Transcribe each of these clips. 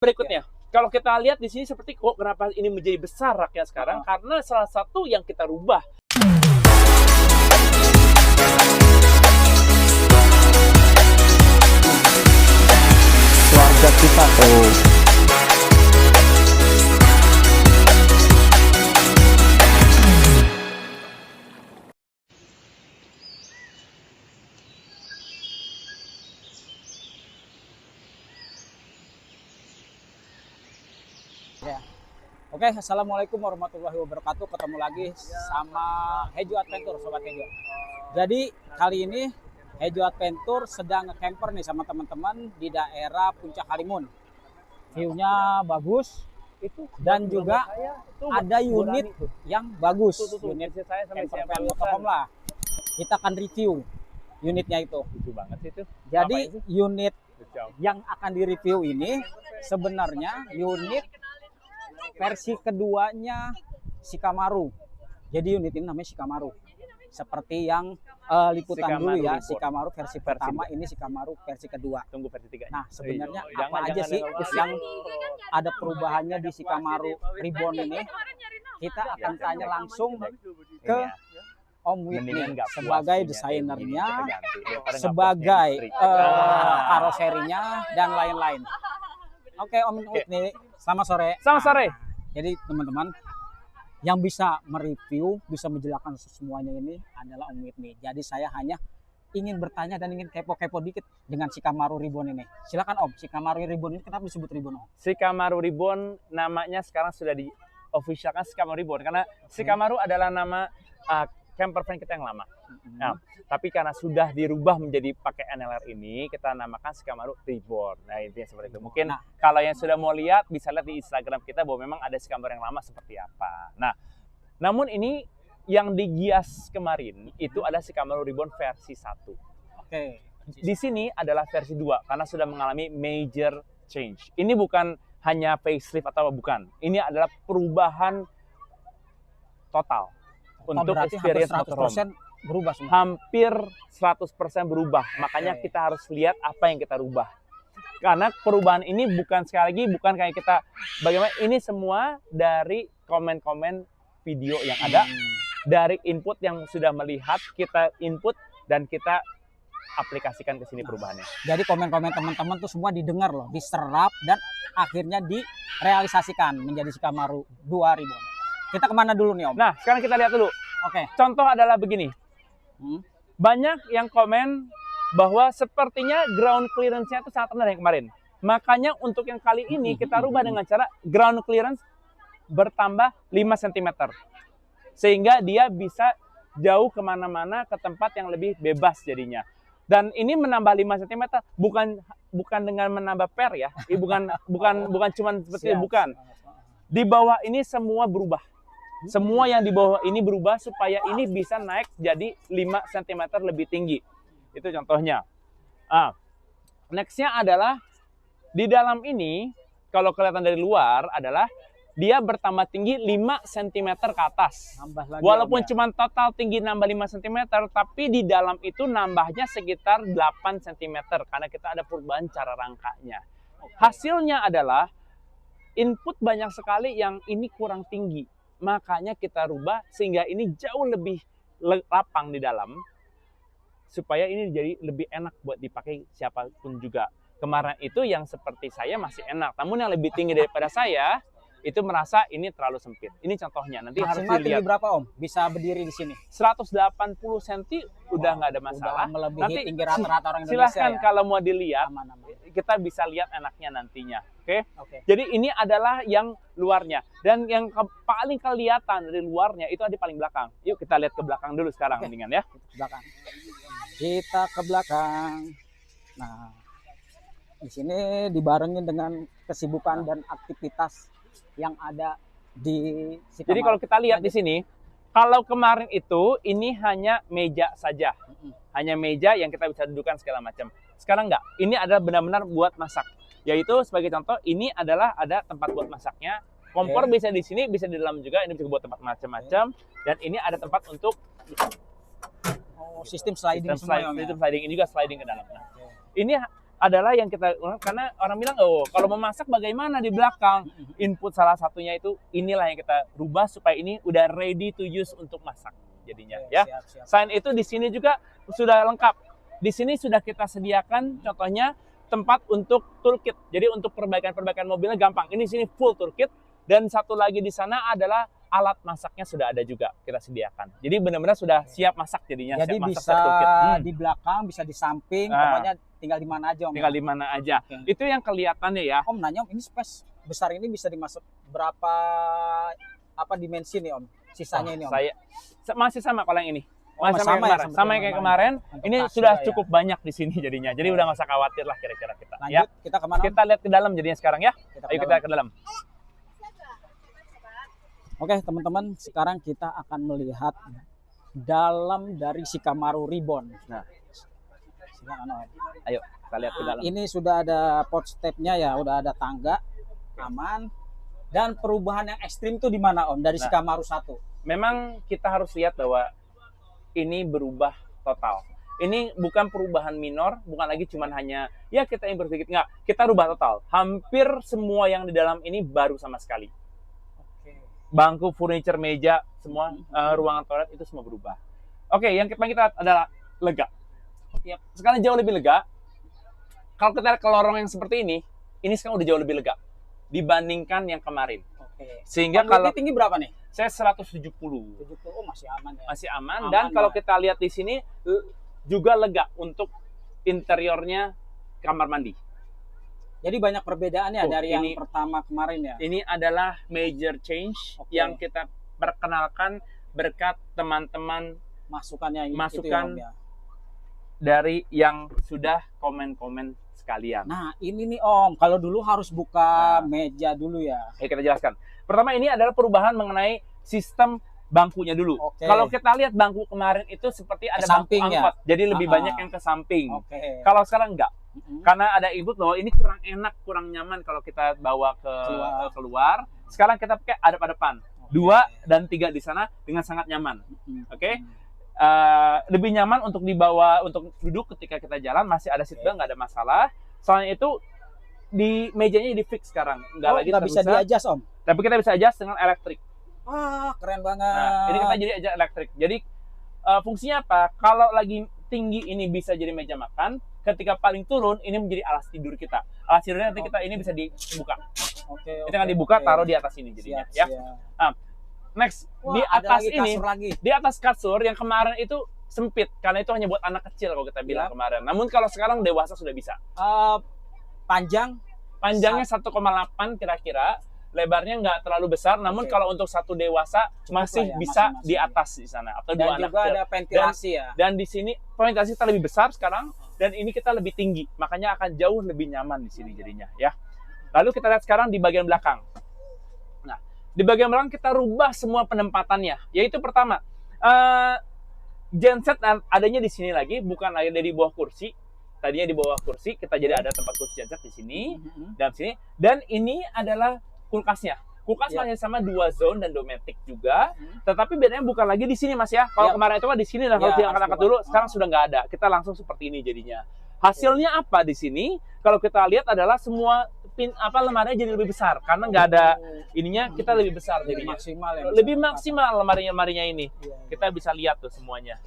Berikutnya, kalau kita lihat di sini seperti kok kenapa ini menjadi besar raknya sekarang, karena salah satu yang kita rubah. Keluarga kita tuh. Oke, assalamualaikum warahmatullahi wabarakatuh. Ketemu lagi sama Hejo Adventure, Sobat Hejo. Jadi kali ini Hejo Adventure sedang nge-camper nih sama teman-teman di daerah Puncak Halimun. View-nya bagus dan juga ada unit yang bagus. Unit camper motorhome lah. Kita akan review unitnya itu. Lucu banget sih itu. Jadi unit yang akan direview ini sebenarnya unit versi keduanya Shikamaru. Jadi unit ini namanya Shikamaru. Seperti yang liputan Shikamaru dulu ya, Reborn. Shikamaru versi pertama, ini Shikamaru versi kedua. Tunggu versi 3. Nah, sebenarnya apa aja sih yang ada perubahannya di Shikamaru Reborn ini? Kita akan tanya langsung ke Om Whitney sebagai desainernya, sebagai karoserinya dan lain-lain. Oke, Om Whitney, selamat sore. Selamat sore. Jadi teman-teman, yang bisa mereview, bisa menjelaskan semuanya ini adalah Om Whitney. Jadi saya hanya ingin bertanya dan ingin kepo-kepo dikit dengan Shikamaru Reborn ini. Silakan Om, Shikamaru Reborn ini kenapa disebut Reborn Om? Shikamaru Reborn namanya sekarang sudah di officialkan Shikamaru Reborn karena Shikamaru adalah nama camper van kita yang lama. Nah, tapi karena sudah dirubah menjadi pakai NLR ini, kita namakan Shikamaru Reborn. Nah, intinya seperti itu. Mungkin kalau yang sudah mau lihat, bisa lihat di Instagram kita bahwa memang ada Shikamaru yang lama seperti apa. Nah, namun ini yang digias kemarin, itu ada Shikamaru Reborn versi 1. Oke. Di sini adalah versi 2, karena sudah mengalami major change. Ini bukan hanya facelift atau bukan. Ini adalah perubahan total. Untuk experience motorhome berubah semua. Hampir 100% berubah. Makanya kita harus lihat apa yang kita rubah. Karena perubahan ini bukan sekali lagi bukan kayak kita bagaimana, ini semua dari komen-komen video yang ada, dari input yang sudah melihat, kita input dan kita aplikasikan ke sini perubahannya. Jadi komen-komen teman-teman tuh semua didengar loh, diserap dan akhirnya direalisasikan menjadi Shikamaru 2000. Kita kemana dulu nih Om? Nah, sekarang kita lihat dulu. Oke. Contoh adalah begini. Banyak yang komen bahwa sepertinya ground clearance-nya itu sangat rendah yang kemarin. Makanya untuk yang kali ini kita rubah dengan cara ground clearance bertambah 5 cm. Sehingga dia bisa jauh kemana-mana ke tempat yang lebih bebas jadinya. Dan ini menambah 5 cm bukan dengan menambah per ya. Bukan cuma seperti itu, bukan. Di bawah ini semua berubah. Semua yang di bawah ini berubah supaya ini bisa naik jadi 5 cm lebih tinggi. Itu contohnya. Nextnya adalah di dalam ini, kalau kelihatan dari luar adalah dia bertambah tinggi 5 cm ke atas. Walaupun cuma total tinggi nambah 5 cm, tapi di dalam itu nambahnya sekitar 8 cm. Karena kita ada perubahan cara rangkanya. Hasilnya adalah input banyak sekali yang ini kurang tinggi. Makanya kita rubah sehingga ini jauh lebih lapang di dalam. Supaya ini jadi lebih enak buat dipakai siapapun juga. Kemarin itu yang seperti saya masih enak. Namun yang lebih tinggi daripada saya, itu merasa ini terlalu sempit. Ini contohnya, nanti harus dilihat. Tinggi berapa Om? Bisa berdiri di sini? 180 cm udah nggak ada masalah. Nanti tinggi rata-rata orang Indonesia. Silahkan ya? kalau mau dilihat, kita bisa lihat enaknya nantinya. Oke? Jadi ini adalah yang luarnya. Dan yang paling kelihatan dari luarnya itu ada di paling belakang. Yuk kita lihat ke belakang dulu sekarang mendingan ya. Belakang. Kita ke belakang. Nah, di sini dibarengin dengan kesibukan dan aktivitas yang ada di Shikamaru. Jadi kalau kita lihat di sini, kalau kemarin itu ini hanya meja saja. Hanya meja yang kita bisa dudukan segala macam. Sekarang enggak. Ini adalah benar-benar buat masak. Yaitu sebagai contoh, ini adalah ada tempat buat masaknya. Kompor bisa di sini, bisa di dalam juga. Ini bisa buat tempat macam-macam. Dan ini ada tempat untuk sistem sliding semua. Sistem sliding ini juga sliding ke dalam. Nah, ini adalah yang kita, karena orang bilang, oh kalau memasak bagaimana di belakang? Input salah satunya itu inilah yang kita rubah supaya ini udah ready to use untuk masak jadinya. Ya. Siap. Selain itu di sini juga sudah lengkap. Di sini sudah kita sediakan contohnya tempat untuk toolkit. Jadi untuk perbaikan-perbaikan mobilnya gampang. Ini sini full toolkit, dan satu lagi di sana adalah alat masaknya sudah ada juga kita sediakan. Jadi benar-benar sudah siap masak jadinya. Jadi siap masak, bisa di belakang, bisa di samping, pokoknya tinggal di mana aja Om. Tinggal di mana aja. Okay. Itu yang kelihatannya ya. Om nanya, ini space besar ini bisa dimasak berapa dimensi nih Om? Sisanya ini Om? Saya masih sama kalau yang ini. Sama kayak kemarin. Ini sudah cukup banyak di sini jadinya. Jadi udah nggak usah khawatir lah kira-kira kita. Lanjut, kita kemana? Kita lihat ke dalam jadinya sekarang ya. Ayo kita ke dalam. Oke teman-teman, sekarang kita akan melihat dalam dari Shikamaru Reborn. Nah, ayo kita lihat ke dalam. Ini sudah ada port stepnya ya, udah ada tangga, aman. Dan perubahan yang ekstrim itu di mana Om? Dari Shikamaru 1. Memang kita harus lihat bahwa ini berubah total. Ini bukan perubahan minor, bukan lagi cuman hanya ya kita yang berpikir, enggak, kita rubah total. Hampir semua yang di dalam ini baru sama sekali. Bangku, furniture, meja, semua ruangan toilet itu semua berubah. Oke, yang kita lihat adalah lega. Sekarang jauh lebih lega. Kalau kita lihat ke lorong yang seperti ini sekarang udah jauh lebih lega dibandingkan yang kemarin. Sehingga kalau tinggi berapa nih? Saya 170. 70, oh masih aman ya. Masih aman dan kalau kita lihat di sini juga lega untuk interiornya kamar mandi. Jadi banyak perbedaannya dari yang pertama kemarin ya. Ini adalah major change yang kita perkenalkan berkat teman-teman masukan itu ya, dari yang sudah komen-komen sekalian. Nah ini nih Om, kalau dulu harus buka meja dulu ya. Kita jelaskan. Pertama ini adalah perubahan mengenai sistem bangkunya dulu. Kalau kita lihat bangku kemarin itu seperti ada bangku angkot, jadi lebih banyak yang ke samping. Kalau sekarang enggak. Karena ada input bahwa ini kurang enak, kurang nyaman kalau kita bawa ke keluar. Sekarang kita pakai hadap-hadapan. 2 dan 3 di sana dengan sangat nyaman. Lebih nyaman untuk dibawa, untuk duduk ketika kita jalan, masih ada seatbelt, nggak ada masalah. Selain itu di mejanya di fix sekarang, nggak bisa di-adjust Om. Tapi kita bisa adjust dengan elektrik. Keren banget. Nah, ini kita jadi adjust elektrik. Jadi fungsinya apa? Kalau lagi tinggi ini bisa jadi meja makan, ketika paling turun ini menjadi alas tidur kita. Alas tidurnya nanti kita ini bisa dibuka. Itu kan dibuka, taruh di atas ini jadinya. Ya. Nah, next di atas ini, di atas kasur yang kemarin itu sempit karena itu hanya buat anak kecil kalau kita bilang kemarin. Namun kalau sekarang dewasa sudah bisa. Panjangnya 1,8 kira-kira. Lebarnya nggak terlalu besar, namun kalau untuk satu dewasa masih bisa di atas di sana atau dan juga ada ventilasi dan di sini ventilasi kita lebih besar sekarang dan ini kita lebih tinggi, makanya akan jauh lebih nyaman di sini jadinya ya. Lalu kita lihat sekarang di bagian belakang. Nah, di bagian belakang kita rubah semua penempatannya, yaitu pertama genset adanya di sini lagi, bukan lagi dari bawah kursi. Tadinya di bawah kursi, kita jadi ada tempat kursi genset di sini dan sini. Dan ini adalah kulkasnya. Kulkas masih sama 2 zone dan domestik juga. Tetapi bedanya bukan lagi di sini Mas ya. Kalau kemarin itu kan di sini dan harus diangkat-angkat dulu, sekarang sudah nggak ada. Kita langsung seperti ini jadinya. Hasilnya apa di sini? Kalau kita lihat adalah semua lemarinya jadi lebih besar karena nggak ada ininya, kita lebih besar jadinya. Lebih maksimal lemarinya ini. Kita bisa lihat tuh semuanya.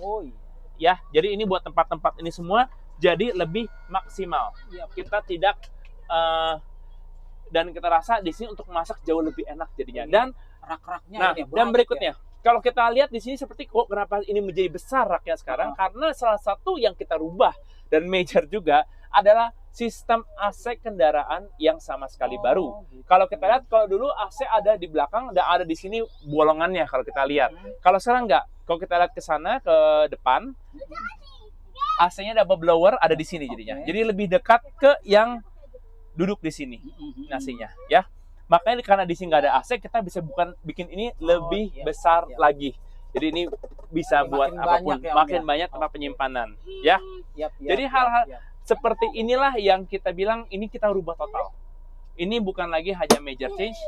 Ya, jadi ini buat tempat-tempat ini semua jadi lebih maksimal. Kita tidak dan kita rasa di sini untuk masak jauh lebih enak jadinya. Dan rak-raknya dan berikutnya, kalau kita lihat di sini seperti kenapa ini menjadi besar raknya sekarang, karena salah satu yang kita rubah dan major juga adalah sistem AC kendaraan yang sama sekali baru. Kalau kita lihat, kalau dulu AC ada di belakang dan ada di sini bolongannya kalau kita lihat. Kalau sekarang enggak. Kalau kita lihat ke sana ke depan, AC-nya double blower ada di sini jadinya. Jadi lebih dekat ke yang duduk di sini nasinya ya. Makanya karena di sini nggak ada AC, kita bisa bikin ini lebih besar lagi. Jadi ini bisa buat apapun, makin banyak tempat penyimpanan ya. Jadi hal-hal seperti inilah yang kita bilang ini kita rubah total. Ini bukan lagi hanya major change.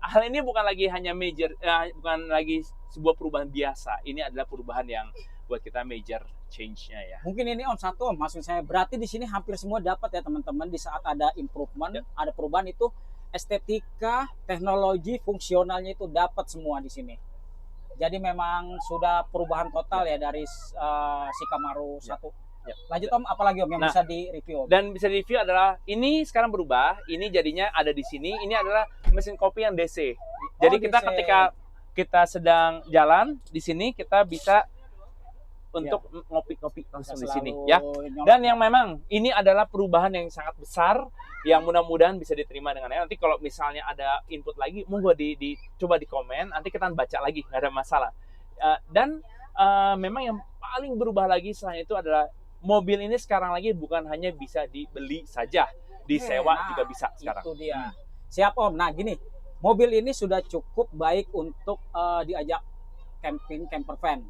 Hal ini bukan lagi hanya major, bukan lagi sebuah perubahan biasa. Ini adalah perubahan yang buat kita major change-nya ya. Mungkin ini Om satu Om, maksud saya berarti di sini hampir semua dapat ya teman-teman di saat ada improvement, ada perubahan itu estetika, teknologi, fungsionalnya itu dapat semua di sini. Jadi memang sudah perubahan total ya dari Shikamaru 1. Ya. Lanjut Om, apalagi Om yang bisa di-review Om? Dan bisa di-review adalah ini sekarang berubah, ini jadinya ada di sini, ini adalah mesin kopi yang DC. Jadi kita DC. ketika kita sedang jalan di sini kita bisa untuk ngopi-ngopi langsung di sini ya. Dan yang memang ini adalah perubahan yang sangat besar yang mudah-mudahan bisa diterima dengan nanti kalau misalnya ada input lagi monggo coba di komen, nanti kita baca lagi, nggak ada masalah. Dan memang yang paling berubah lagi selain itu adalah mobil ini sekarang lagi bukan hanya bisa dibeli saja, disewa juga bisa sekarang. Itu dia. Siap Om. Nah gini, mobil ini sudah cukup baik untuk diajak camping, camper van.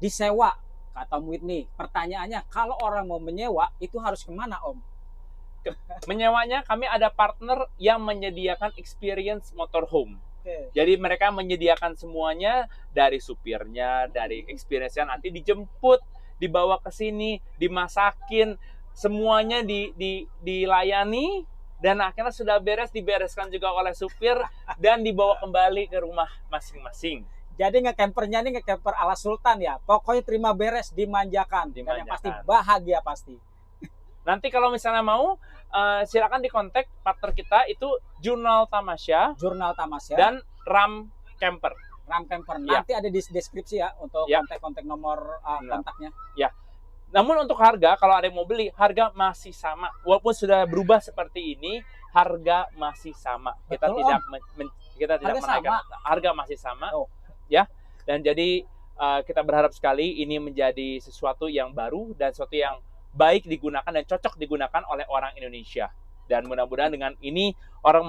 Disewa, kata Whitney. Pertanyaannya, kalau orang mau menyewa, itu harus kemana Om? Menyewanya kami ada partner yang menyediakan experience motorhome. Jadi mereka menyediakan semuanya dari supirnya, dari experience-nya, nanti dijemput, dibawa ke sini, dimasakin, semuanya dilayani, dan akhirnya sudah beres, dibereskan juga oleh supir, dan dibawa kembali ke rumah masing-masing. Jadi nge-campernya ini nge-camper ala Sultan ya. Pokoknya terima beres, dimanjakan. Dan yang pasti bahagia pasti. Nanti kalau misalnya mau, silakan dikontak partner kita itu Jurnal Tamasya. Jurnal Tamasya. Dan Ram Camper. Ram Camper. Nanti ada di deskripsi ya untuk kontak-kontak nomor kontaknya. Ya. Namun untuk harga, kalau ada yang mau beli, harga masih sama. Walaupun sudah berubah seperti ini, harga masih sama. Kita Betul, tidak menaikkan. Harga masih sama. Ya, dan jadi kita berharap sekali ini menjadi sesuatu yang baru dan sesuatu yang baik digunakan dan cocok digunakan oleh orang Indonesia. Dan mudah-mudahan dengan ini orang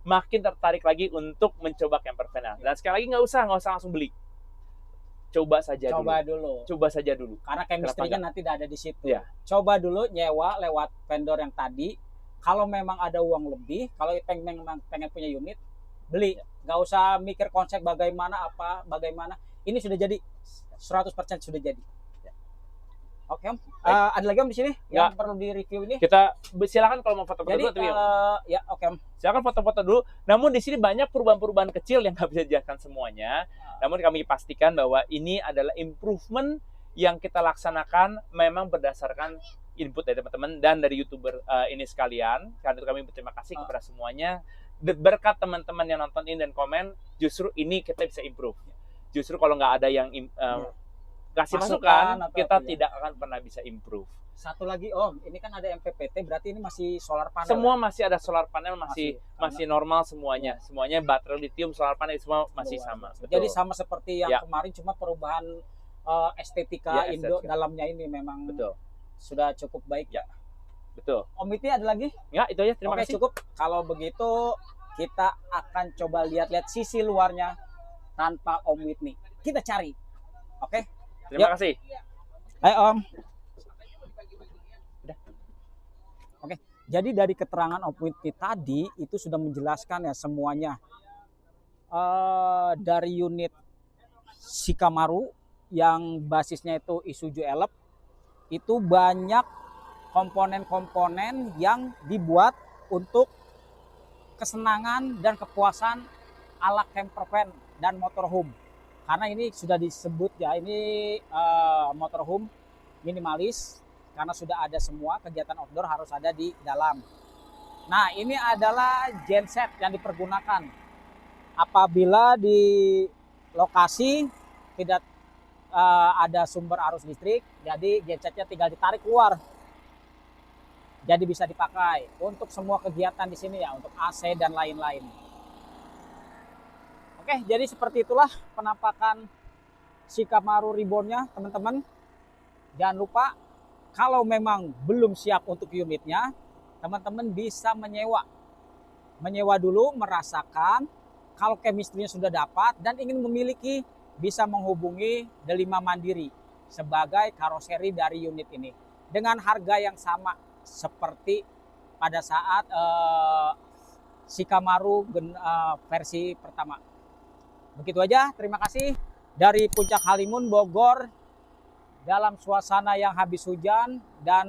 makin tertarik lagi untuk mencoba camper van. Dan sekali lagi nggak usah langsung beli. Coba saja dulu. Karena chemistry-nya nanti tidak ada di situ. Ya. Coba dulu nyewa lewat vendor yang tadi. Kalau memang ada uang lebih, kalau pengen punya unit, beli. Nggak usah mikir konsep bagaimana. Ini sudah jadi 100% sudah jadi. Oke Om. Ada lagi Om di sini yang perlu di review ini? Kita silakan kalau mau foto-foto dulu. Ya oke Om. Silakan foto-foto dulu. Namun di sini banyak perubahan-perubahan kecil yang nggak bisa dijelaskan semuanya. Namun kami pastikan bahwa ini adalah improvement yang kita laksanakan memang berdasarkan input dari teman-teman dan dari YouTuber ini sekalian. Karena itu kami berterima kasih kepada semuanya. Berkat teman-teman yang nonton ini dan komen, justru ini kita bisa improve. Justru kalau nggak ada yang kasih masukan, kita tidak akan pernah bisa improve. Satu lagi Om, ini kan ada MPPT, berarti ini masih solar panel. Semua masih ada solar panel, masih normal semuanya. Semuanya baterai lithium, solar panel semua masih sama. Jadi sama seperti yang kemarin, cuma perubahan estetika Indo dalamnya ini memang sudah cukup baik ya. Betul. Om Witni ada lagi? Ya, itu aja. Terima kasih. Cukup. Kalau begitu kita akan coba lihat-lihat sisi luarnya tanpa Om Witni. Kita cari. Oke? Terima kasih. Hai Om. Udah. Oke. Jadi dari keterangan Om Witni tadi itu sudah menjelaskan ya semuanya. Dari unit Shikamaru yang basisnya itu Isuzu Elep itu banyak komponen-komponen yang dibuat untuk kesenangan dan kepuasan ala camper van dan motorhome. Karena ini sudah disebut ya, ini motorhome minimalis karena sudah ada semua kegiatan outdoor harus ada di dalam. Nah, ini adalah genset yang dipergunakan apabila di lokasi tidak ada sumber arus listrik, jadi gensetnya tinggal ditarik keluar. Jadi bisa dipakai untuk semua kegiatan di sini ya, untuk AC dan lain-lain. Oke, jadi seperti itulah penampakan Shikamaru Reborn-nya, teman-teman. Jangan lupa, kalau memang belum siap untuk unitnya, teman-teman bisa menyewa. Menyewa dulu, merasakan. Kalau chemistry-nya sudah dapat dan ingin memiliki, bisa menghubungi Delima Mandiri sebagai karoseri dari unit ini. Dengan harga yang sama seperti pada saat Shikamaru versi pertama. Begitu aja, terima kasih dari Puncak Halimun, Bogor, dalam suasana yang habis hujan dan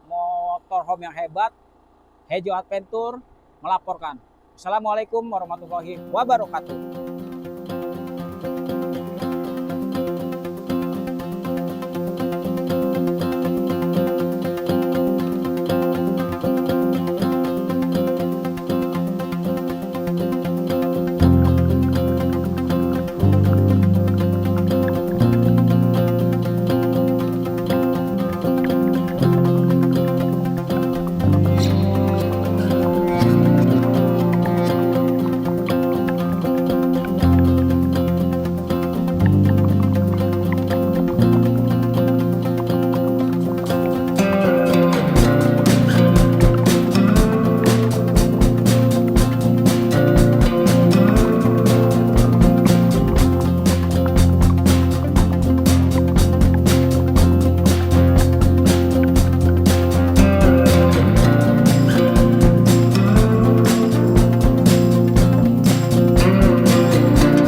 motorhome yang hebat, Hejo Adventure melaporkan. Assalamualaikum warahmatullahi wabarakatuh.